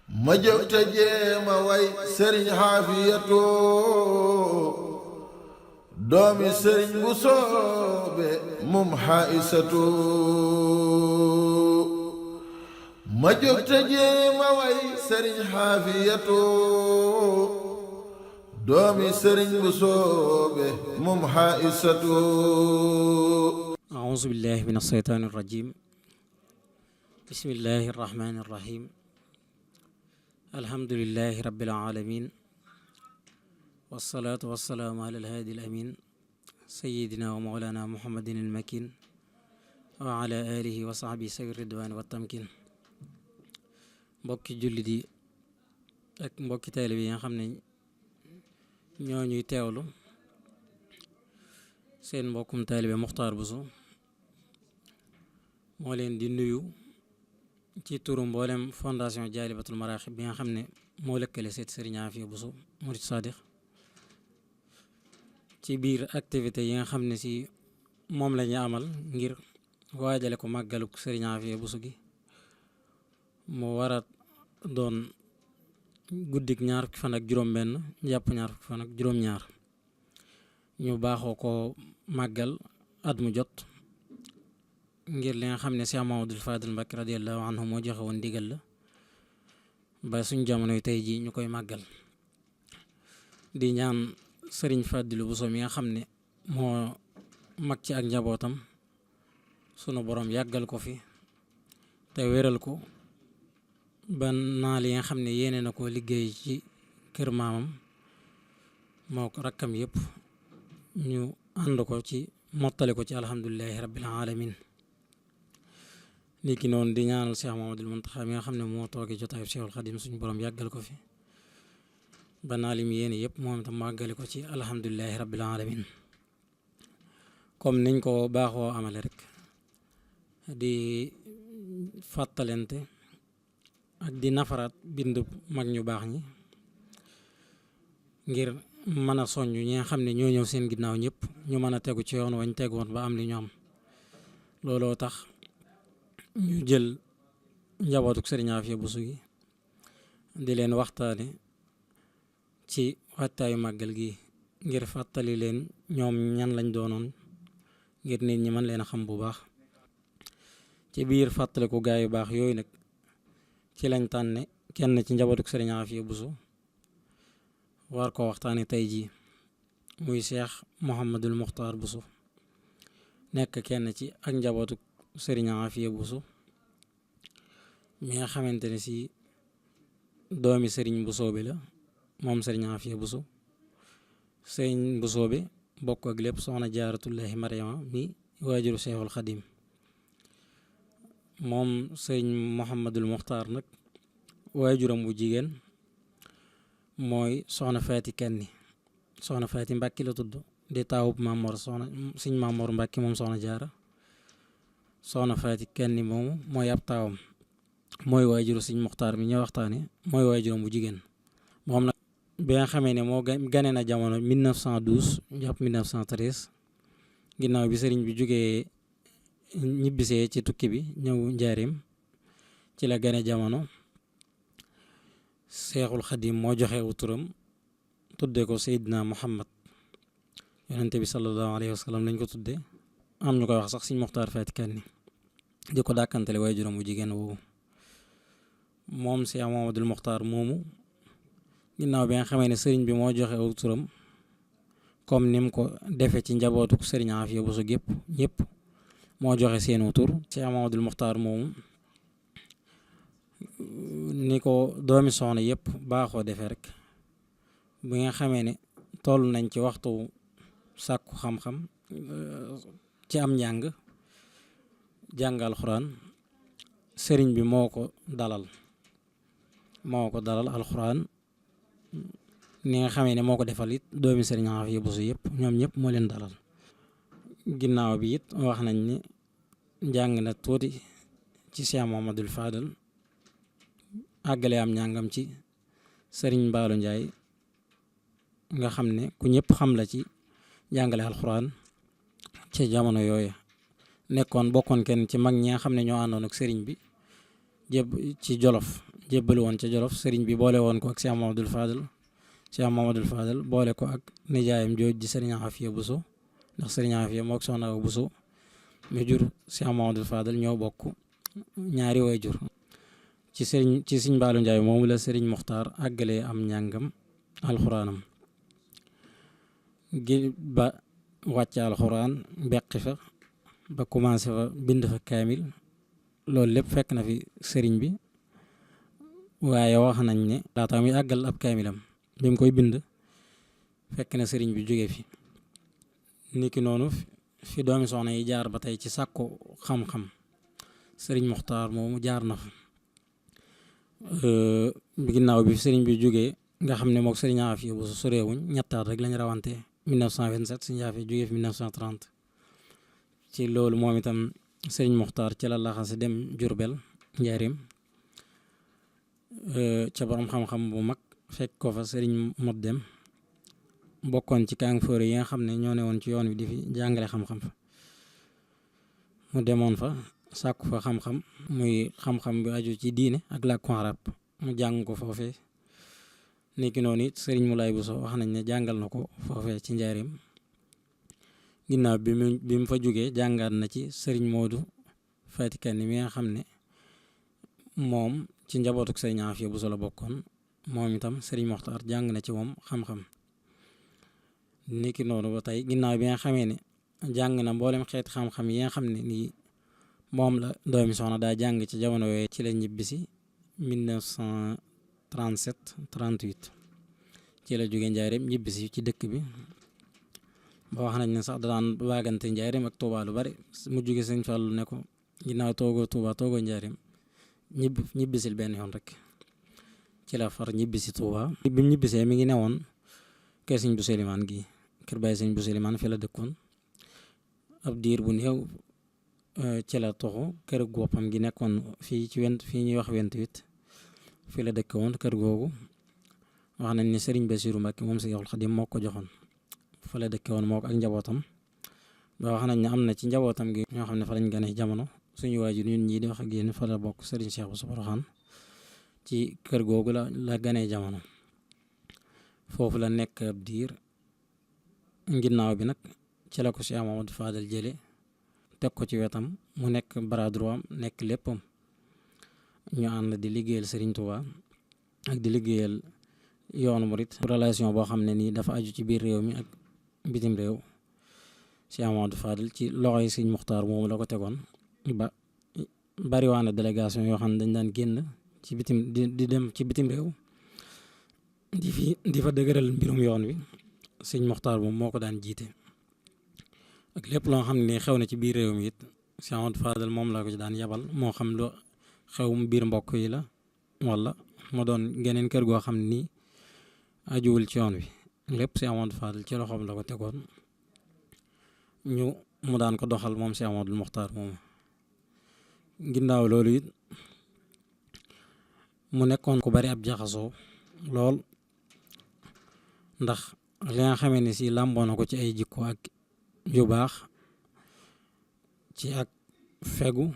ma jóg te jéema way sëriñ xaafiyatu doomi sëriñ bu soobe mum xaisatu ma jóg te jéema way sëriñ xaafiyatu doomi sëriñ bu soobe mum xaisatu أعوذ بالله من الشيطان الرجيم بسم الله الرحمن الرحيم الحمد لله رب العالمين والصلاة والسلام على الهادي الأمين سيدنا ومولانا محمد المكين وعلى آله وصحبه سوي الرضوان والتمكين mbokki jullit yi ak mbokki taalibe yi nga xam ne ñoo ñuy teewlu seen mbokkum taalibe Muxtaar Buso moo leen di nuyu ci turu mboolem fondation Jaalibatul Maraaxib bi nga xam ne moo lëkkale seet Sëriñ Aafiya Buso murid saadix ci biir activité yi nga xam ne si moom la ñu amal ngir waajale ko màggaluk Sëriñ Aafiya Buso gi mu war a doon guddik ñaar fukki fan ak juróom-benn jàpp ñaar fukki fan ak juróom-ñaar ñu baaxoo ko màggal at mu jot ngir li nga xam ne Cheikh Mamadou Fadil Mbacké radiyallahu anhu moo joxe woon ndigal la ba suñ jamonoy tey jii ñu koy màggal di ñaan Sëriñ Fadilu Buso mi nga xam ne moo mag ci ak njabootam sunu borom yàggal ko fi te wéral ko ba naa li nga xam ne yéene na ko liggéey ci kër maamam moo ko rakkam yëpp ñu ànd ko ci mottale ko ci alhamdulilahi rabbil alamin niki noonu di ñaanal Cheikh Mamadul Muntaxa mi nga xam ne moo tooge jotaayu Cheikhul Xadim suñu borom yàggal ko fi ba naa lim yéene yëpp moom itam màggale ko ci alhamdulilahi rabbil alamin comme niñ ko baaxoo amale rek di fàttalente ak di nafaraat bind mag ñu baax ñi ngir mën a soññ ñi nga xam ne ñoo ñëw seen ginnaaw ñëpp ñu mën a tegu ci yoon wañ tegoon ba am li ñu am looloo tax ñu jël njabootuk Sëriñ Aafiya Buso gi di leen waxtaane ci waajtaayu màggal gi ngir fàttali leen ñoom ñan lañ doonoon ngir nit ñi mën leen a xam bu baax ci biir fàttaliku gaa yu baax yooyu nag ci lañ tànne kenn ci njabootuk Sëriñ Aafiya Buso war ko waxtaane tey jii muy Cheikh Mouhamadul Muxtaar Buso nekk kenn ci ak njabootuk Sëriñ Aafiya Buso mi nga xamante ne si doomi Sëriñ Busoobe la moom Sëriñ Aafiya Buso Sëriñ Busoobe bokk ak lépp soxna Jaaratullaahi Mariama mi waajuru Seexul Xadim moom Sëriñ Mouhamadul Muxtaar nag waajuram bu jigéen mooy soxna Faati Kanni soxna Faati Mbàkke la tudd di taawub Mamor soxna Sëriñ Mamor Mbàkke moom soxna Jaara soxna Faati Kanni moomu mooy ab taawam mooy waajuru Sëriñ Muxtaar mi ñoo waxtaane mooy waajuram bu jigéen moom nag bi nga xamee ne moo gane na jamono 1912 jàpp 1913 ginnaaw bi sëriñ bi jógee ñibbisee ci tukki bi ñëw njaareem ci la gane jamono Seexul Xadim moo joxe aw turam tudde ko Seydina Muhammad yonente bi sallallahu alayhi wa sallam lañ ko tudde am ñu koy wax sax Sëriñ Muxtaar Faati Kanni di ko dàkkantele waaye juróom bu jigéen woowu moom Seex Mamadul Muxtaar moomu ginnaaw bi nga xamee ne sëriñ bi moo joxe aw turam comme ni mu ko defe ci njabootuk Sëriñ Aafiya Buso gépp ñëpp moo joxe seenu tur Seex Mamadul Muxtaar moomu ni ko doomi soxna yëpp baaxoo defee rek bi nga xamee ne toll nañ ci waxtu sàkku xam-xam ci am njàng alxuraan sëriñ bi moo ko dalal alxuraan ni nga xamee ne moo ko defal it doomi Sëriñ Aafiya Buso yëpp ñoom ñëpp moo leen dalal ginnaaw bi it wax nañ ni njàng na tuuti ci Cheikh Mamadul Fadal àggale am njàngam ci Sëriñ Mbaalu Njaay nga xam ne ku ñëpp xam la ci jàngale alxuraan ci jamono yooyu bokkoon kenn ci mag ñi nga xam ne ñoo àndoon ak sëriñ bi jëb ci Jolof jébbalu woon ca Jolof sëriñ bi boole woon ko ak Cheikh Mamadou Fadal boole ko ak nijaayam jooj di sëriñ Afia Bousso ndax sëriñ Afia mook soxna Awa Bousso mu jur Cheikh Mamadou Fadal ñoo bokk ñaari way jur ci sëriñ Mbaalu Njaay moomu la sëriñ Muxtaar àggalee am njàngam alxuraanam gi ba wàcc alxuraan beqi fa ba commencé fa bind fa kaamil loolu lépp fekk na fi sëriñ bi waaye wax nañ ne laata muy àggal ab kaamilam bi mu koy bind fekk na sëriñ bi jóge fi niki noonu fi doomi soxna yi jaar ba tey ci sàkku xam-xam sëriñ Muxtaar moomu jaar na fa ginnaaw bi sëriñ bi jógee nga xam ne mook sëriñ Afia bu soreewuñ ñettaat rek lañ rawante 1927 sëriñ Afia jógee fi 1930 ci loolu moom itam sëriñ Muxtaar ci la laxase dem Jurbel njaarim ca borom xam-xam bu mag fekk ko fa sëriñ Mot Dem bokkoon ci kàng fóore yi nga xam ne ñoo ne woon ci yoon wi di fi jàngale xam-xam fa mu demoon fa sàkku fa xam-xam muy xam-xam bi aju ci diine ak làkku arab mu jàng ko foofee niki noonu it sëriñ Moulay Bousso wax nañ ne jàngal na ko foofee ci njaarim ginnaaw bi mu fa jógee jàngaat na ci sëriñ Moodu Fatikani mi nga xam ne moom ci njabootuk sëriñ Afia Bousso la bokkoon moom itam sëriñ Muxtaar jàng na ci moom xam-xam niki noonu ba tey ginnaaw bi nga xamee ne jàng na mboolem xeeti xam-xam yi nga xam ne nii moom la doomi soxna daa jàng ci jamono yooyu ci la ñibbisi 1937 38 ci la jóge njaareem ñibbisi ci dëkk bi ba wax nañ ne sax daan waagante njaareem ak Tuubaa lu bari mu jóge sëñ Fallu ne ko ginnaaw toogoo Tuubaa toogoo njaareem ñibbisil benn yoon rek ci la far ñibbisi Tuubaa bi mu ñibbisee mi ngi newoon kër sëñ bu Selimaan gi kër bàyyi sëñ bu Selimaan fi la dëkkoon ab diir bu néew ci la toxu kër goppam gi nekkoon fii ñuy wax 28 fi la dëkkoon kër googu wax nañ ne sëriñ Basiiru Mbàkke moom Seexul Xadiim moo ko joxoon fa la dëkkoon moo ko ak njabootam ba wax nañ ne am na ci njabootam gi ñoo xam ne fa lañ gane jamono suñu waajur ñun ñii di wax ak yéen fa la bokk sëriñ Cheikh Bousso Porokhane ci kër googu la ganee jamono foofu la nekk ab diir ginnaaw bi nag ci la ko Cheikh Mamadou Fadal jële teg ko ci wetam mu nekk bras droit am nekk léppam ñu ànd di liggéeyal Serigne Touba ak di liggéeyal yoonu murit relation boo xam ne nii dafa aju ci biir réew mi ak bitim réew Cheikh Mamadou Fadal ci loxo yi Serigne Muxtaar moomu la ko tegoon ba bariwaana délégation yoo xam ne dañ daan génn ci bitim di dem ci bitim réew di fa dëgëral mbirum yoon wi sëñ Muxtaar moom moo ko daan jiite ak lépp loo xam ne xew na ci biir réew mi it Cheikh Amadou Fadal moom la ko ci daan yabal moo xam lu xew biir mbokk yi la wala mu doon geneen kër goo xam ne nii ajuwul ci yoon wi lépp Cheikh Amadou Fadal ci loxoom la ko tegoon mu daan ko doxal moom Cheikh Amadou Muxtaar moomu ginnaaw loolu it mu nekkoon ku bari ab jaxasoo lool ndax li nga xamee ne si làmboo na ko ci ay jikko ak yu baax ci ak fegu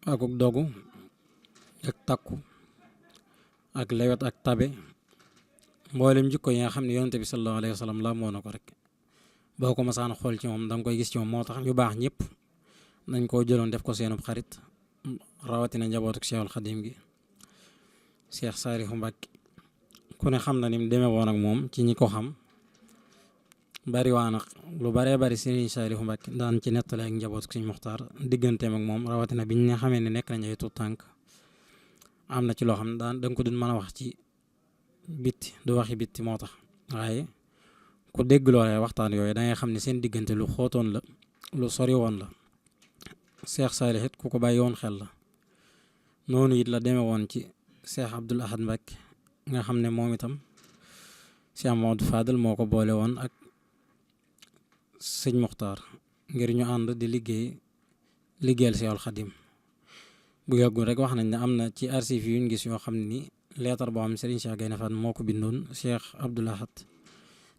ak dogu ak takku ak lewet ak tabe mboolem jikko yi nga xam ne yonent bi sallallahu alayhi wa sallam làmboo na ko rek boo ko masaan xool ci moom danga koy gis ci moom moo tax ñu baax ñëpp dañ koo jëloon def ko seenub xarit rawatina njabootu Cheikhul Xadim gi Cheikh Saalihu Mbàkke ku ne xam na ni mu demee woon ak moom ci ñi ko xam bari waa nag lu baree bari Sëriñ Saalihu Mbàkke daan ci nettale ak njabootu Sëriñ Muxtaar digganteem ak moom rawatina biñ ne xamee ne nekk nañ ay tuut tànk am na ci loo xam ne danga ko dun mën a wax ci bitti du waxi bitti moo tax waaye ku dégg loolee waxtaan yooyu dangay xam ne seen diggante lu xóotoon la lu sori woon la Cheikh Saalih it ku ko bàyyi woon xel la noonu it la demee woon ci Cheikh Abdoul Ahad Mbacke nga xam ne moom itam Cheikh Mamadou Fadal moo ko boole woon ak sëñ Muxtaar ngir ñu ànd di liggéeyal Cheikhul Khadim bu yàggul rek wax nañ ne am na ci archive yu ñu gis yoo xam ne ni leetar boo xam ne Serigne Cheikh Gaïndé Fatma moo ko bindoon Cheikh Abdoul Ahad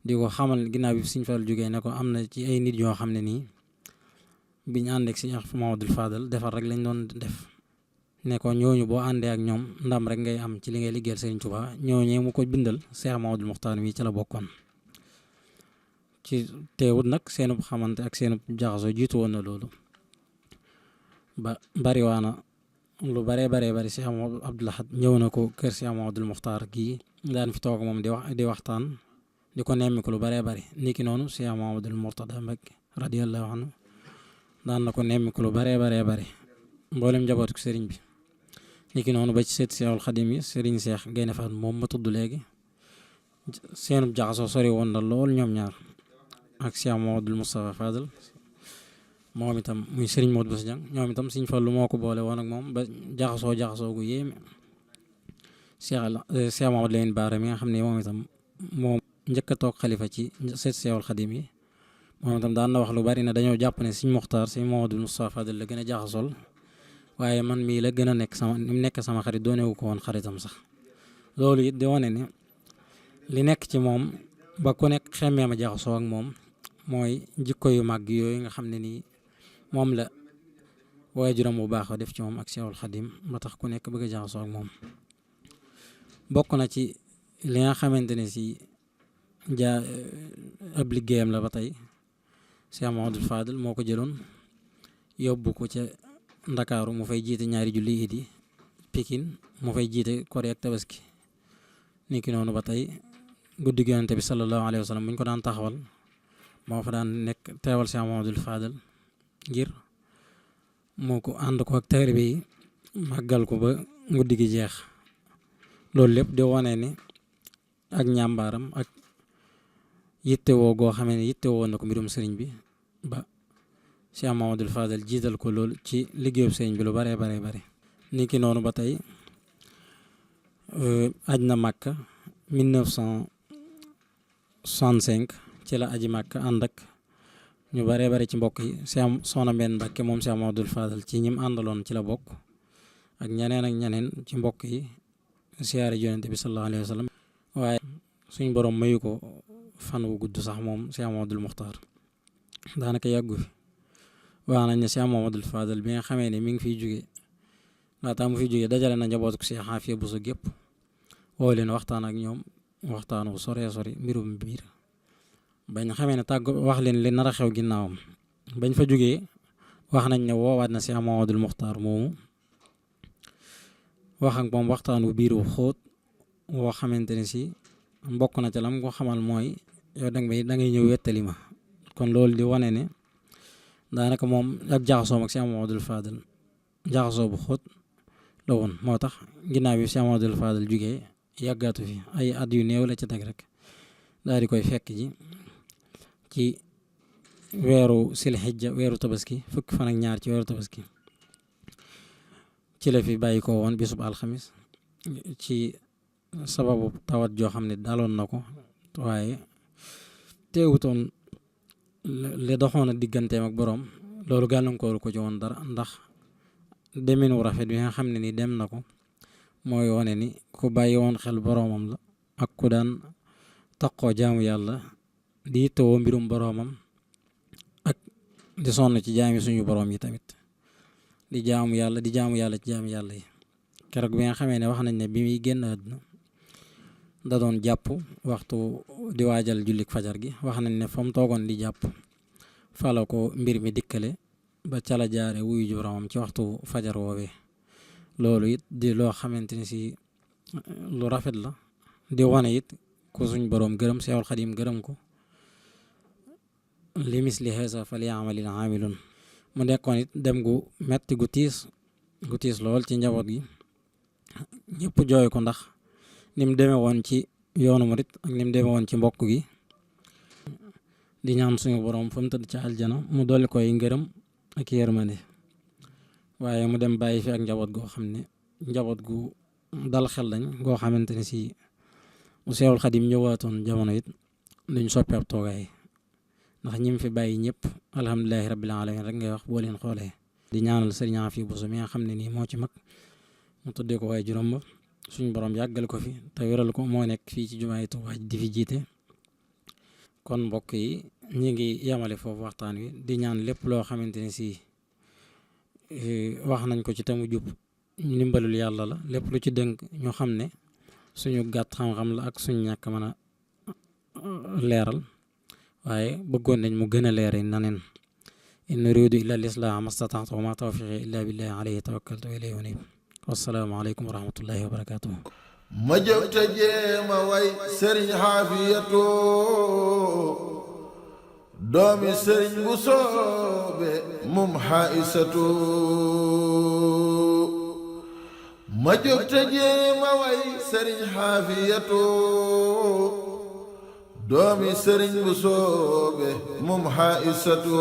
di ko xamal ginnaaw bi Serigne Fall jógee ne ko am na ci ay nit yoo xam ne nii biñ ànd ak Cheikh Mamadou Fadal defar rek lañ doon def ne ko ñooñu boo àndee ak ñoom ndam rek ngay am ci li ngay liggéeyal Serigne Touba. ñooñee mu ko bindal Cheikh Mamadou Mokhtar mi ci la bokkoon. ci teewut nag seenub xamante ak seenub jaxasoo jiitu woon na loolu ba bariwaana lu bari Cheikh Mamadou Abdoul Ahad ñëw na ko kër Cheikh Mamadou Mokhtar gii daan fi toog moom di waxtaan di ko nemmi ko lu bari niki noonu Cheikh Mamadou Mourtada Mbacké radiyallahu anhu daan na ko nemmi ko lu bari mboolem njabootu sëriñ bi. niki noonu ba ci seet Cheikhul Khadim yi Serigne Cheikh Gaïndé Fatma moom ma tudd léegi seenub jaxasoo sori woon na lool ñoom ñaar ak Cheikh Mamadou Moustapha Fadal moom itam muy Serigne Modou Bousso Dieng ñoom itam Serigne Fallou moo ko boole woon ak moom ba jaxasoo gu yéeme. Cheikh Mamadou Lamine Bara mi nga xam ne moom itam moom njëkk a toog xalifa ci seet Cheikhul Khadim yi moom itam daan na wax lu bari ne dañoo jàpp ne Serigne Mokhtar Serigne Mamadou Moustapha Fadal la gën a jaxasool waaye man mii la gën a nekk sama xarit doonewu ko woon xaritam sax. loolu it di wane ne li nekk ci moom ba ku nekk xemmee ma jaxasoo ak moom mooy jikko yu màgg yooyu nga xam ne nii moom la waajuram bu baax def ci moom ak Cheikhul Khadim ba tax ku nekk bëgg a jaxasoo ak moom. bokk na ci li nga xamante ne si ab liggéeyam la ba tey Cheikh Mamadou Fadel moo ko jëloon yóbbu ko ca Ndakaaru mu fay jiite ñaari julli idi Pikine mu fay jiite Korite ak Tabaski. niki noonu ba tey guddi gi Yonent bi sallallahu alayhi wa sallam bu ñu ko daan taxawal moo fa daan nekk teewal Cheikh Mamadou Fadel ngir moo ko ànd ko ak taalibe yi màggal ko ba guddi gi jeex. loolu lépp di wane ni ak ñàmbaaram ak yittewoo goo xamee ne yittewoo na ko mbirum sëriñ bi ba Cheikh Mamadou Fadel jiital ko loolu ci liggéeyu sëriñ bi lu bare. niki noonu ba tey aj na Màkka 1965 ci la aji Màkka ànd ak ñu bare ci mbokk yi Soxna Mbène Mbacké moom Cheikh Mamadou Fadel ci ñim àndaloon ci la bokk ak ñeneen ci mbokk yi siyaare Yonent bi sallallahu alayhi wa sallam. waaye suñ borom mayu ko fan wu gudd sax moom Cheikh Mamadou Mokhtar daanaka yàggu fi. wax nañ ne Cheikh Mamadou Fadel bi nga xamee ne mi ngi fiy jóge laata mu fiy jóge dajale na njabootu Cheikh Afia Bousso gépp woo leen waxtaan ak ñoom waxtaanu sori mbirum biir bañ xamee ne wax leen li nar a xew ginnaawam bañ fa jógee wax nañ ne woowaat na Cheikh Mamadou Mokhtar moomu wax ak moom waxtaanu biir wu xóot woo xamante ne si mbokk na ca lam ko xamal mooy yow da ngay ñëw wettali ma. kon loolu di wane ne daanaka moom ak jaxasoo ak Cheikh Mamadou Fadel jaxasoo bu xóot la woon. moo tax ginnaaw bi Cheikh Mamadou Fadel jugee yàggaatu fi ay at yu néew la ca teg rek daal di koy fekk ji ci weeru Silhijja weeru Tabaski fukki fan ak ñaar ci weeru Tabaski ci la fi bàyyi ko woon bisub alxamis ci sababu tawat joo xam ne daloon na ko waaye teewutoon li doxoon a digganteem ak boroom loolu gàllankooru ko ci woon dara ndax demin wu rafet bi nga xam ne ni dem na ko mooy wane ni ku bàyyi woon xel boroomam la ak ku daan taqoo jaamu yàlla di yittewoo mbirum boroomam ak di sonn ci jaami suñu boroom yi tamit di jaamu yàlla ci jaamu yàlla yi. keroog bi nga xamee ne wax nañ ne bi muy génn àdduna da doon jàpp waxtu di waajal jullik fajar gi wax nañ ne fa mu toogoon di jàpp fala ko mbir mi dikkale ba cala jaare wuyu ji boromam ci waxtu fajar woowee. loolu it di loo xamante ni si lu rafet la di wane it ku suñ boroom gërëm Seexul Xadim gërëm ko li misli haza falyamalil aamilun. mu nekkoon it dem gu metti gu tiis lool ci njaboot gi ñëpp jooy ko ndax ni mu demee woon ci yoonu murit ak ni mu demee woon ci mbokk gi di ñaan suñu borom fa mu tëdd ci aljana mu dolli koy ngërëm ak yërmande. waaye mu dem bàyyi fi ak njaboot goo xam ne njaboot gu dal xel lañ goo xamante ne si bu Seexul Xadim ñëwaatoon jamono it duñ soppi ab toogaay ndax ñi mu fi bàyyi ñëpp alhamdulilahi rabbil alamin rek ngay wax boo leen xoolee. di ñaanal Sëriñ Afia Bousso mi nga xam ne nii moo ci mag mu tuddee ko waaye juróom ba suñu borom yàggal ko fi te wéral ko moo nekk fii ci jumaay Tuubaa di fi jiite. kon mbokk yi ñu ngi yemale foofu waxtaan wi di ñaan lépp loo xamante ne si wax nañ ko ci tamu jub ndimbalul yàlla la lépp lu ci dënk ñu xam ne suñu gàtt xam-xam la ak suñu ñàkk mën a leeral waaye bëggoon nañ mu gën a leere naneen in uriidu illa al-islaaha mastata'tu wa ma tawfiqi illa billahi alayhi tawakkaltu wa ilayhi unib wassalaamu aleykum wa rahmatullahi wa barakatuh ma jóg te jéema way sëriñ xaafiyatu doomi sëriñ bu soobe mum xaisatu ma jóg te jéema way sëriñ xaafiyatu doomi sëriñ bu soobe mum xaisatu